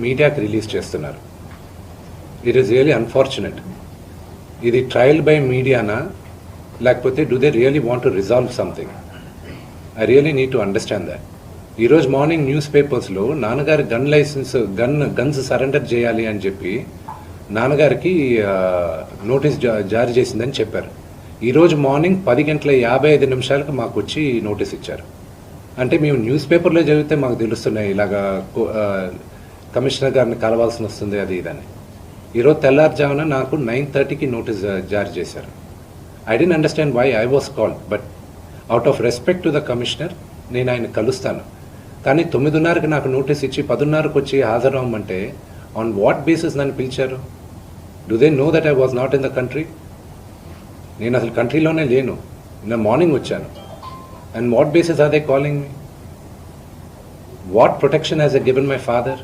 మీడియాకి రిలీజ్ చేస్తున్నారు. It is really unfortunate. ఇది ట్రయల్ బై మీడియానా లేకపోతే do they really want to resolve something? I really need to understand that. ఈరోజు morning news పేపర్స్లో నాన్నగారి guns surrender చేయాలి అని చెప్పి నాన్నగారికి నోటీస్ జారీ చేసిందని చెప్పారు. ఈరోజు మార్నింగ్ 10:55 మాకు వచ్చి నోటీస్ ఇచ్చారు. అంటే మేము న్యూస్ పేపర్లో చదివితే మాకు తెలుస్తున్నాయి ఇలాగా కమిషనర్ గారిని కలవాల్సి వస్తుంది అది ఇదని. ఈరోజు తెల్లారుజామున నాకు 9:30కి నోటీస్ జారీ చేశారు. I don't understand why I was called, but out of respect to the commissioner నేను ఆయన కలుస్తాను. కానీ 9:30కి నాకు నోటీస్ ఇచ్చి 10:30కి వచ్చి హాజరవ్వమంటే ఆన్ వాట్ బేసిస్ నన్ను పిలిచారు? Do they know that I was not in the country? నేను అసలు కంట్రీలోనే లేను. నేను మార్నింగ్ వచ్చాను. And what basis are they calling me? What protection has a given my father?